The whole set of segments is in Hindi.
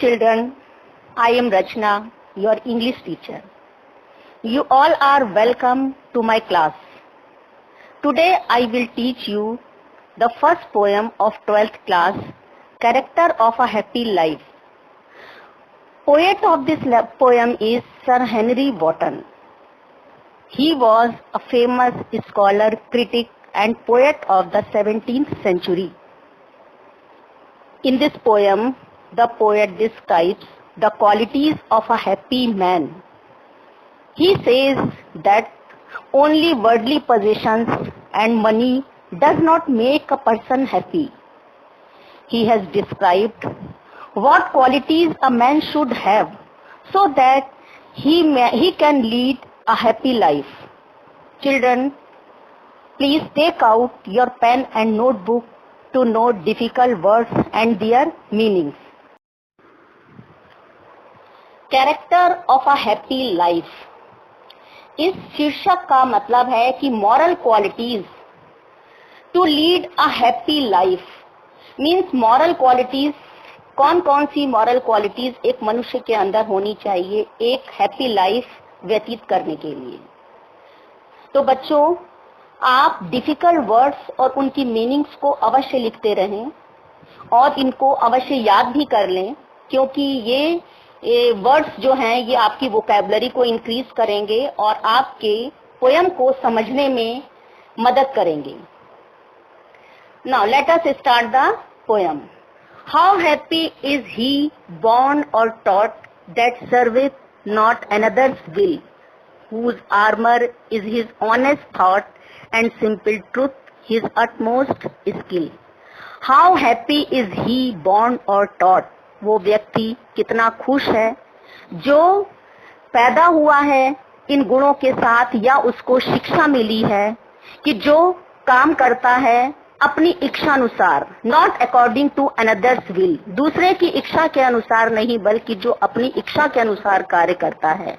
children, I am Rachna, your English teacher. You all are welcome to my class. Today I will teach you the first poem of 12th class, Character of a Happy Life. Poet of this poem is Sir Henry Wotton. He was a famous scholar, critic and poet of the 17th century. In this poem, the poet describes the qualities of a happy man. He says that only worldly possessions and money does not make a person happy. He has described what qualities a man should have so that he can lead a happy life. Children, please take out your pen and notebook to note difficult words and their meanings. Character of a happy life. इस शीर्षक का मतलब है कि moral qualities to lead a happy life means moral qualities, कौन कौन सी मॉरल क्वालिटीज एक मनुष्य के अंदर होनी चाहिए एक हैप्पी लाइफ व्यतीत करने के लिए। तो बच्चों, आप डिफिकल्ट वर्ड्स और उनकी मीनिंग्स को अवश्य लिखते रहें और इनको अवश्य याद भी कर लें, क्योंकि ये वर्ड्स जो हैं ये आपकी वोकैबुलरी को इंक्रीज करेंगे और आपके पोयम को समझने में मदद करेंगे। Now let us start the poem. How happy is he born or taught that serveth not another's will, whose armor is his honest thought and simple truth his utmost skill. How happy is he born or taught? वो व्यक्ति कितना खुश है जो पैदा हुआ है इन गुणों के साथ या उसको शिक्षा मिली है कि जो काम करता है अपनी इच्छा अनुसार, not according to another's will, दूसरे की इच्छा के अनुसार नहीं बल्कि जो अपनी इच्छा के अनुसार कार्य करता है,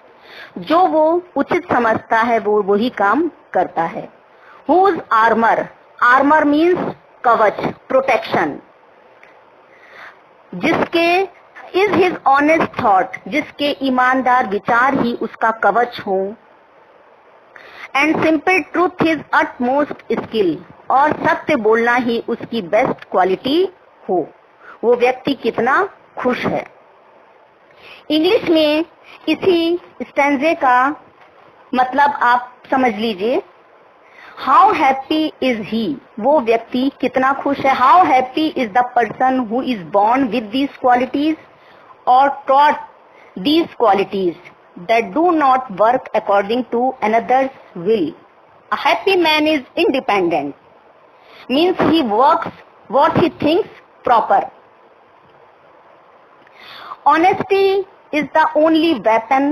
जो वो उचित समझता है वो वही काम करता है। Whose armor? Armor means कवच, प्रोटेक्शन। जिसके is his honest thought, जिसके ईमानदार विचार ही उसका कवच हो। And simple truth his utmost skill, और सत्य बोलना ही उसकी बेस्ट क्वालिटी हो। वो व्यक्ति कितना खुश है। इंग्लिश में इसी स्टैंजे का मतलब आप समझ लीजिए। हाउ हैप्पी इज ही, वो व्यक्ति कितना खुश है। How happy is the person who is born with these qualities और taught these qualities that do not work according to another's will. A happy man is independent, means he works what he thinks proper. Honesty is the only weapon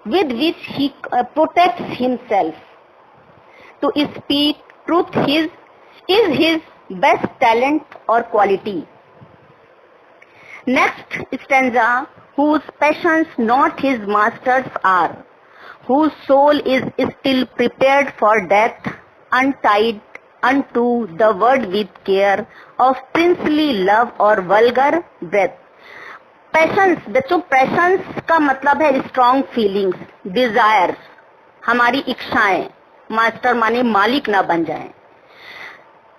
with which he protects himself. To speak truth is his best talent or quality. Next stanza, whose passions not his masters are, whose soul is still prepared for death, untied unto the word with care of princely love or vulgar breath. Patience, बच्चों पैशंस का मतलब है स्ट्रॉन्ग फीलिंग्स, डिजायर्स, हमारी इच्छाएं, मास्टर माने मालिक ना बन जाएं।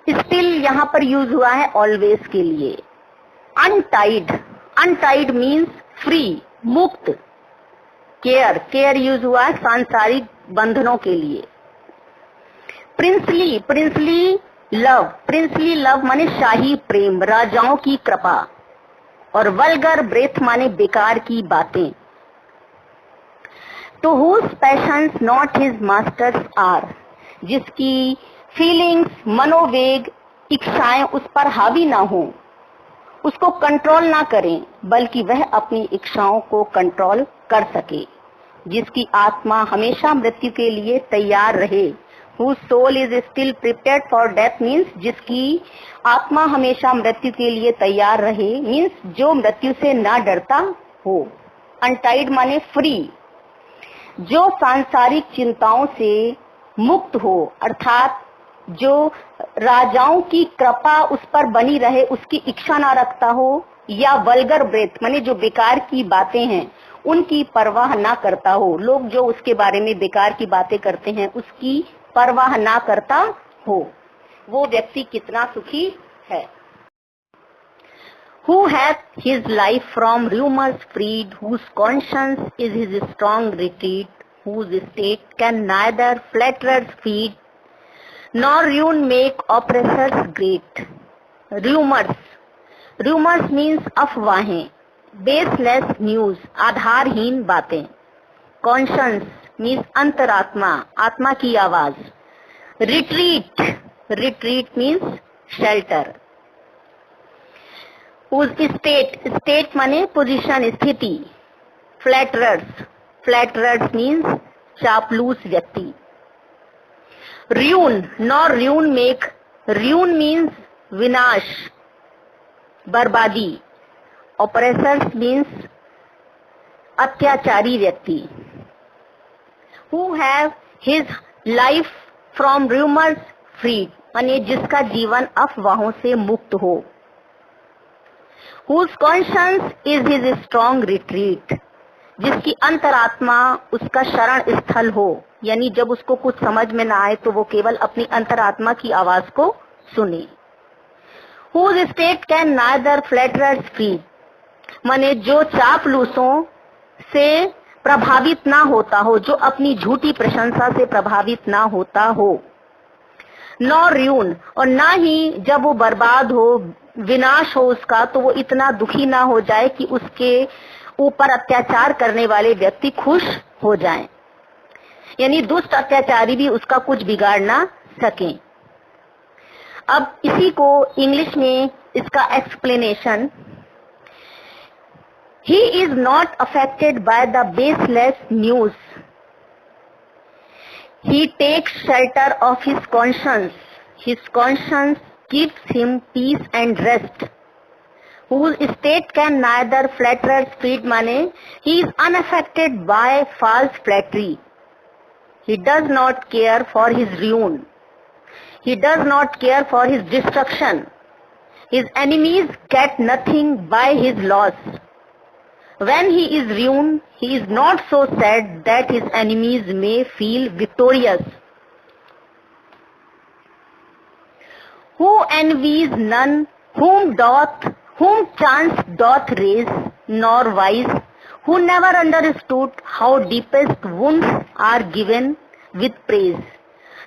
स्टिल यहाँ पर यूज हुआ है ऑलवेज के लिए। अनटाइड, अनटाइड मीन्स फ्री, मुक्त। केयर, केयर यूज हुआ है सांसारिक बंधनों के लिए। Princely, princely love, princely love माने शाही प्रेम, राजाओं की कृपा। और वल्गर ब्रेथ माने बेकार की बातें। तो whose passions not his masters are, जिसकी फीलिंग्स, मनोवेग, इच्छाएं उस पर हावी ना हो, उसको कंट्रोल ना करें बल्कि वह अपनी इच्छाओं को कंट्रोल कर सके, जिसकी आत्मा हमेशा मृत्यु के लिए तैयार रहे। whose soul is still prepared for death means जिसकी आत्मा हमेशा मृत्यु के लिए तैयार रहे, मीन्स जो मृत्यु से ना डरता हो। अनटाइड माने फ्री, जो सांसारिक चिंताओं से मुक्त हो, अर्थात जो राजाओं की कृपा उस पर बनी रहे उसकी इच्छा ना रखता हो या वल्गर ब्रेथ माने जो बेकार की बातें हैं उनकी परवाह ना करता हो, लोग जो उसके बारे में बेकार की बातें करते हैं उसकी परवाह ना करता हो, वो व्यक्ति कितना सुखी है। Who hath his life from rumors freed, whose conscience is his strong retreat, whose state can neither flatterers feed, nor ruin make oppressors great. Rumors means अफवाहें, baseless news आधारहीन बातें, conscience means अंतरात्मा, आत्मा की आवाज, retreat means shelter, whose state माने पोजीशन स्थिति, flatterers means चापलूस व्यक्ति, ruin means विनाश बर्बादी, oppressors means अत्याचारी व्यक्ति, who have his life from rumors freed माने जिसका जीवन अफवाहों से मुक्त हो, whose conscience is his strong retreat जिसकी अंतरात्मा उसका शरण स्थल हो, यानी जब उसको कुछ समझ में ना आए तो वो केवल अपनी अंतरात्मा की आवाज को सुने, whose state can neither flatterers feed माने जो चापलूसों से प्रभावित ना होता हो, जो अपनी झूठी प्रशंसा से प्रभावित ना होता हो, नॉर ruin और ना ही जब वो बर्बाद हो, विनाश हो उसका, तो वो इतना दुखी ना हो जाए कि उसके ऊपर अत्याचार करने वाले व्यक्ति खुश हो जाएं, यानी दुष्ट अत्याचारी भी उसका कुछ बिगाड़ ना सकें। अब इसी को इंग्लिश में इसका explanation, he is not affected by the baseless news, he takes shelter of his conscience gives him peace and rest, whose state can neither flatterers feed माने he is unaffected by false flattery, he does not care for his ruin, he does not care for his destruction, his enemies get nothing by his loss, when he is ruined he is not so sad that his enemies may feel victorious, who envies none whom chance doth raise, nor wise who never understood how deepest wounds are given with praise,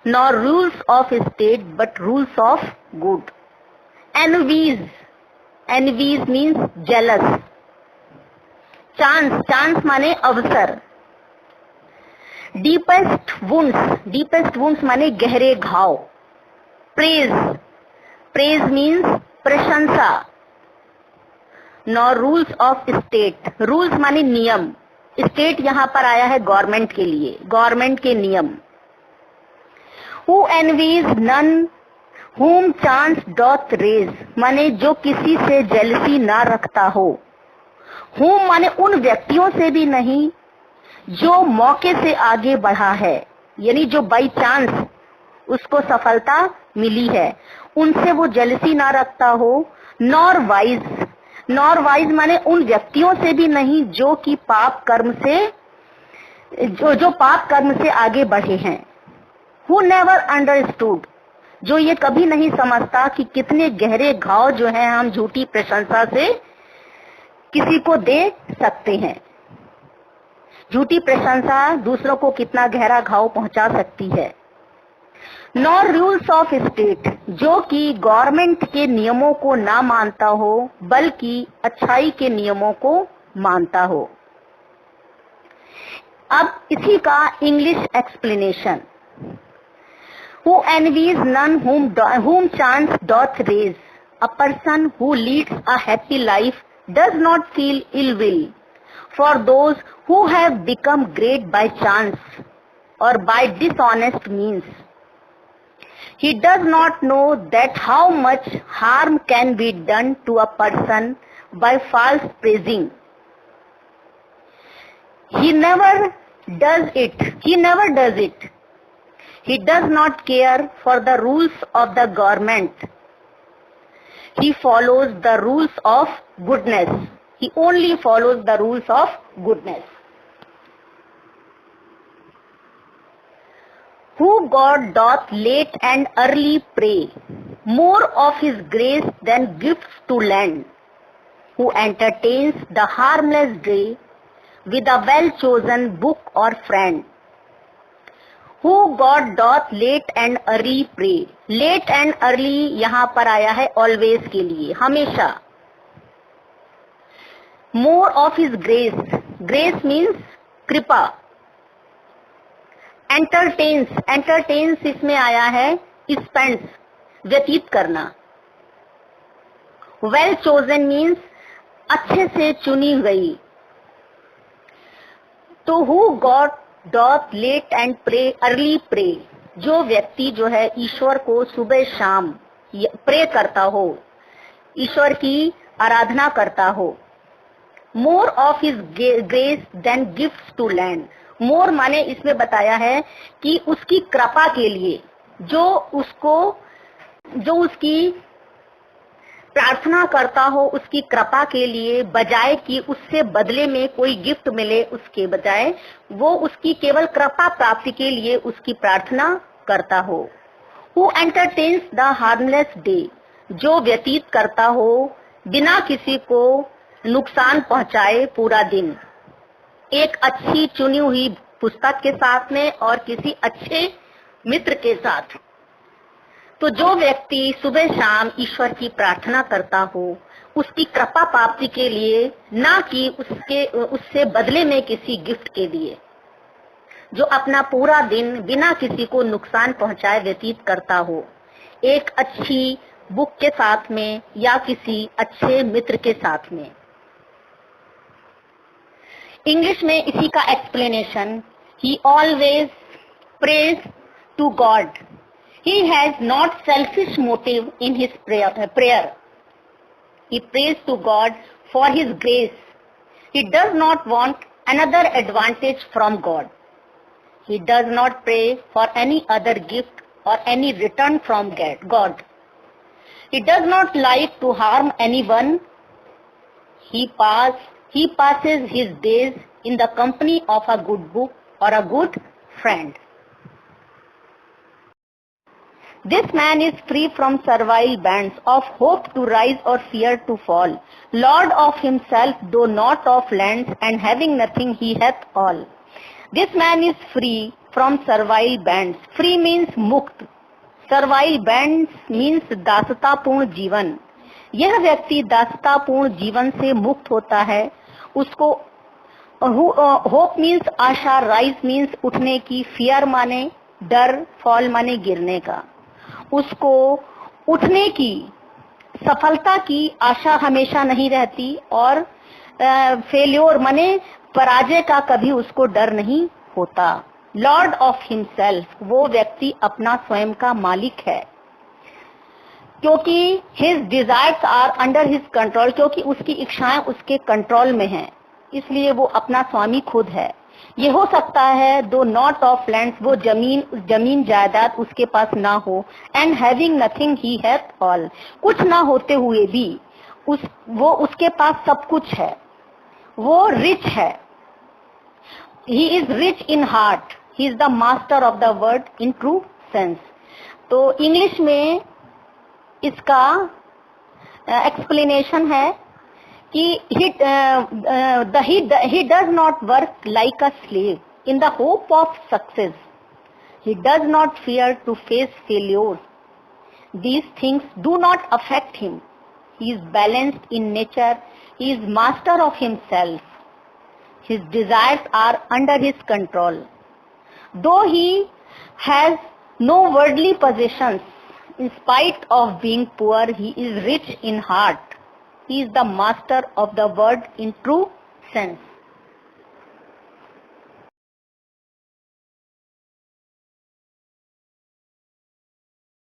nor rules of state but rules of good. Envies means jealous, chance माने अवसर, deepest wounds माने गहरे घाव, praise means प्रशंसा, nor rules of state, rules माने नियम, state यहाँ पर आया है गवर्नमेंट के लिए, गवर्नमेंट के नियम, who envies none whom chance doth raise माने जो किसी से जेलसी ना रखता हो, whom माने उन व्यक्तियों से भी नहीं जो मौके से आगे बढ़ा है, यानी जो बाई चांस उसको सफलता मिली है, उनसे वो जेलसी ना रखता हो, नॉर वाइज माने उन व्यक्तियों से भी नहीं जो कि पाप कर्म से आगे बढ़े हैं, who never understood जो ये कभी नहीं समझता कि कितने गहरे घाव जो हैं हम झूठी प्रशंसा से किसी को दे सकते हैं, झूठी प्रशंसा दूसरों को कितना गहरा घाव पहुंचा सकती है, नॉर रूल्स ऑफ स्टेट जो कि गवर्नमेंट के नियमों को ना मानता हो बल्कि अच्छाई के नियमों को मानता हो। अब इसी का English explanation, who envies none whom chance doth raise, a person who leads a happy life does not feel ill will for those who have become great by chance or by dishonest means. He does not know that how much harm can be done to a person by false praising. He never does it. He does not care for the rules of the government. He follows the rules of goodness. He only follows the rules of goodness. Who God doth late and early pray, more of his grace than gifts to lend, who entertains the harmless day with a well-chosen book or friend. Who God doth late and early pray. Late and early यहाँ पर आया है always के लिए, हमेशा. More of his grace. Grace means कृपा. Entertains इसमें आया है spends, व्यतीत करना. Well chosen means अच्छे से चुनी गई. तो who God doth late and pray early pray, जो व्यक्ति जो है ईश्वर को सुबह शाम प्रे करता हो, ईश्वर की आराधना करता हो. More of his grace than gifts to lend. More माने इसमें बताया है कि उसकी कृपा के लिए, जो उसकी प्रार्थना करता हो, उसकी कृपा के लिए, बजाय कि उससे बदले में कोई गिफ्ट मिले, उसके बजाय वो उसकी केवल कृपा प्राप्ति के लिए उसकी प्रार्थना करता हो. Who entertains the harmless day, जो व्यतीत करता हो बिना किसी को नुकसान पहुंचाए पूरा दिन, एक अच्छी चुनी हुई पुस्तक के साथ में और किसी अच्छे मित्र के साथ. तो जो व्यक्ति सुबह शाम ईश्वर की प्रार्थना करता हो, उसकी कृपा प्राप्ति के लिए, ना कि उससे बदले में किसी गिफ्ट के लिए, जो अपना पूरा दिन बिना किसी को नुकसान पहुंचाए व्यतीत करता हो, एक अच्छी बुक के साथ में या किसी अच्छे मित्र के साथ में. इंग्लिश में इसी का explanation, he always praise to God. He has not selfish motive in his prayer. He prays to God for his grace. He does not want another advantage from God. He does not pray for any other gift or any return from God. He does not like to harm anyone. He passes his days in the company of a good book or a good friend. This man is free from servile bands of hope to rise or fear to fall. Lord of himself, though not of lands, and having nothing he hath all. This man is free from servile bands. Free means मुक्त. Servile bands means दासतापूर्ण जीवन. यह व्यक्ति दासतापूर्ण जीवन से मुक्त होता है. उसको hope means आशा, rise means उठने की, fear माने डर, fall माने गिरने का. उसको उठने की, सफलता की आशा हमेशा नहीं रहती और फेल्योर माने पराजय का कभी उसको डर नहीं होता. लॉर्ड ऑफ हिमसेल्फ, वो व्यक्ति अपना स्वयं का मालिक है, क्योंकि his desires are under his control, क्योंकि उसकी इच्छाएं उसके कंट्रोल में हैं, इसलिए वो अपना स्वामी खुद है. ये हो सकता है दो नॉट ऑफ लैंड्स, वो जमीन जायदाद उसके पास ना हो. And having nothing he hath all, कुछ ना होते हुए भी वो उसके पास सब कुछ है, वो रिच है. He is rich in heart, he is the master of the word in true sense. तो इंग्लिश में इसका एक्सप्लेनेशन है कि he does not work like a slave in the hope of success. He does not fear to face failures. These things do not affect him. He is balanced in nature. He is master of himself. His desires are under his control. Though he has no worldly possessions, in spite of being poor, he is rich in heart. He is the master of the word in true sense.